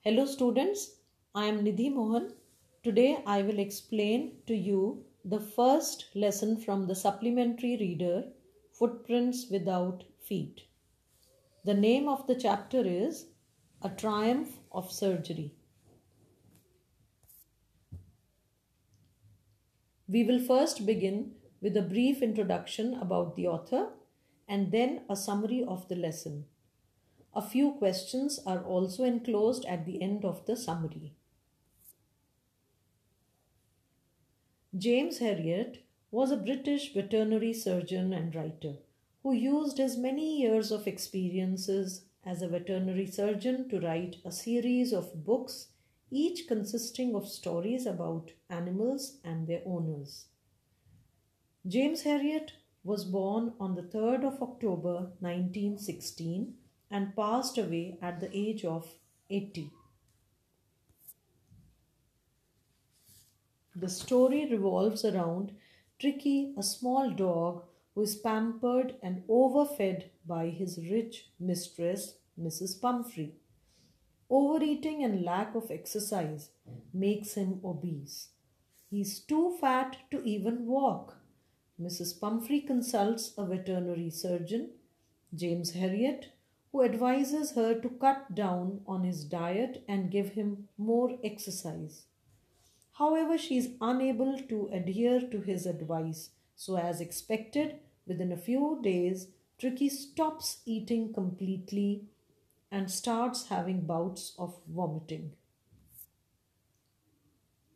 Hello students, I am Nidhi Mohan. Today I will explain to you the first lesson from the supplementary reader, Footprints Without Feet. The name of the chapter is A Triumph of Surgery. We will first begin with a brief introduction about the author and then a summary of the lesson. A few questions are also enclosed at the end of the summary. James Herriot was a British veterinary surgeon and writer who used his many years of experiences as a veterinary surgeon to write a series of books, each consisting of stories about animals and their owners. James Herriot was born on the 3rd of October 1916 and passed away at the age of 80. The story revolves around Tricky, a small dog who is pampered and overfed by his rich mistress, Mrs. Pumphrey. Overeating and lack of exercise makes him obese. He is too fat to even walk. Mrs. Pumphrey consults a veterinary surgeon, James Herriot, who advises her to cut down on his diet and give him more exercise. However, she is unable to adhere to his advice, so as expected, within a few days, Tricky stops eating completely and starts having bouts of vomiting.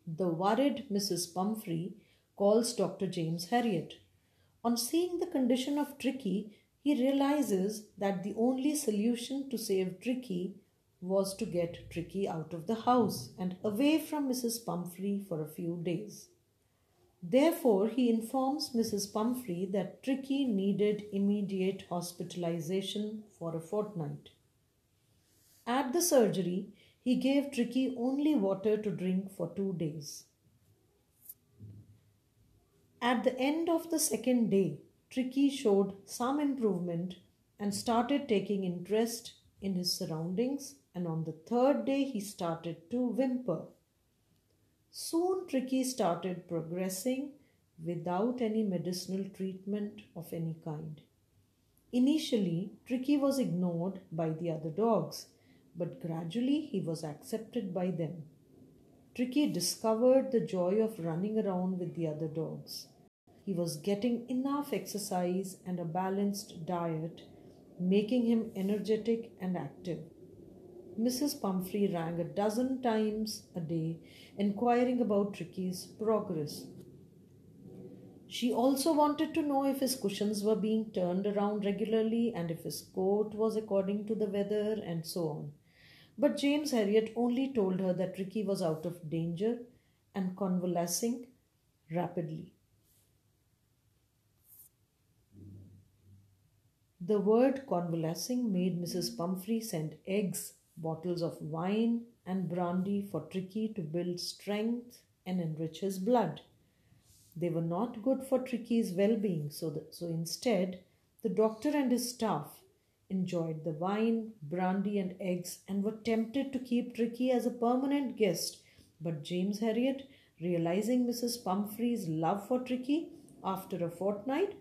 The worried Mrs. Pumphrey calls Dr. James Herriot. On seeing the condition of Tricky, he realizes that the only solution to save Tricky was to get Tricky out of the house and away from Mrs. Pumphrey for a few days. Therefore, he informs Mrs. Pumphrey that Tricky needed immediate hospitalization for a fortnight. At the surgery, he gave Tricky only water to drink for 2 days. At the end of the second day, Tricky showed some improvement and started taking interest in his surroundings, and on the third day he started to whimper. Soon Tricky started progressing without any medicinal treatment of any kind. Initially, Tricky was ignored by the other dogs, but gradually he was accepted by them. Tricky discovered the joy of running around with the other dogs. He was getting enough exercise and a balanced diet, making him energetic and active. Mrs. Pumphrey rang 12 times a day, inquiring about Tricky's progress. She also wanted to know if his cushions were being turned around regularly and if his coat was according to the weather and so on. But James Herriot only told her that Tricky was out of danger and convalescing rapidly. The word convalescing made Mrs. Pumphrey send eggs, bottles of wine and brandy for Tricky to build strength and enrich his blood. They were not good for Tricky's well-being, so instead the doctor and his staff enjoyed the wine, brandy and eggs and were tempted to keep Tricky as a permanent guest. But James Herriot, realizing Mrs. Pumphrey's love for Tricky, after a fortnight,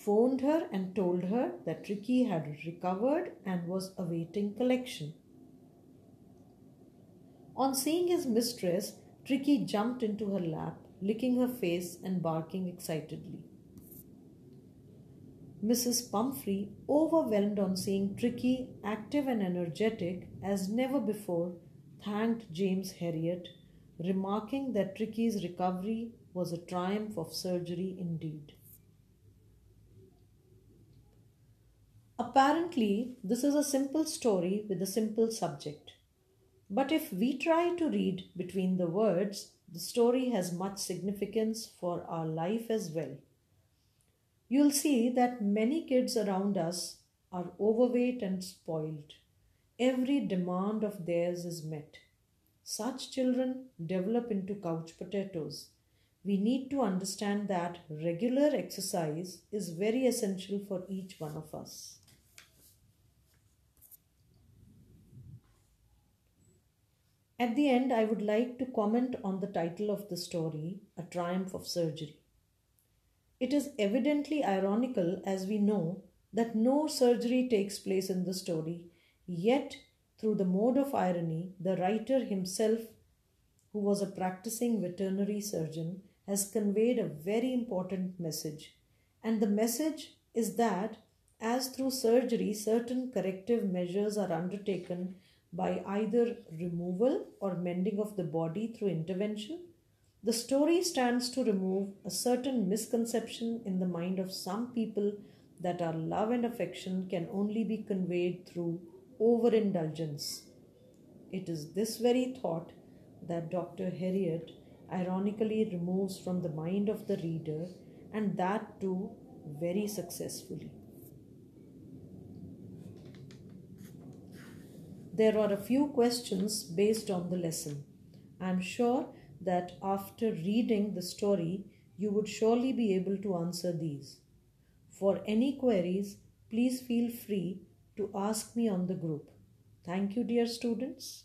phoned her and told her that Tricky had recovered and was awaiting collection. On seeing his mistress, Tricky jumped into her lap, licking her face and barking excitedly. Mrs. Pumphrey, overwhelmed on seeing Tricky active and energetic as never before, thanked James Herriot, remarking that Tricky's recovery was a triumph of surgery indeed. Apparently, this is a simple story with a simple subject. But if we try to read between the words, the story has much significance for our life as well. You'll see that many kids around us are overweight and spoiled. Every demand of theirs is met. Such children develop into couch potatoes. We need to understand that regular exercise is very essential for each one of us. At the end, I would like to comment on the title of the story, A Triumph of Surgery. It is evidently ironical as we know that no surgery takes place in the story, yet, through the mode of irony, the writer himself, who was a practicing veterinary surgeon, has conveyed a very important message. And the message is that, as through surgery, certain corrective measures are undertaken by either removal or mending of the body through intervention, the story stands to remove a certain misconception in the mind of some people that our love and affection can only be conveyed through overindulgence. It is this very thought that Dr. HERRIOT ironically removes from the mind of the reader, and that too very successfully. There are a few questions based on the lesson. I am sure that after reading the story, you would surely be able to answer these. For any queries, please feel free to ask me on the group. Thank you, dear students.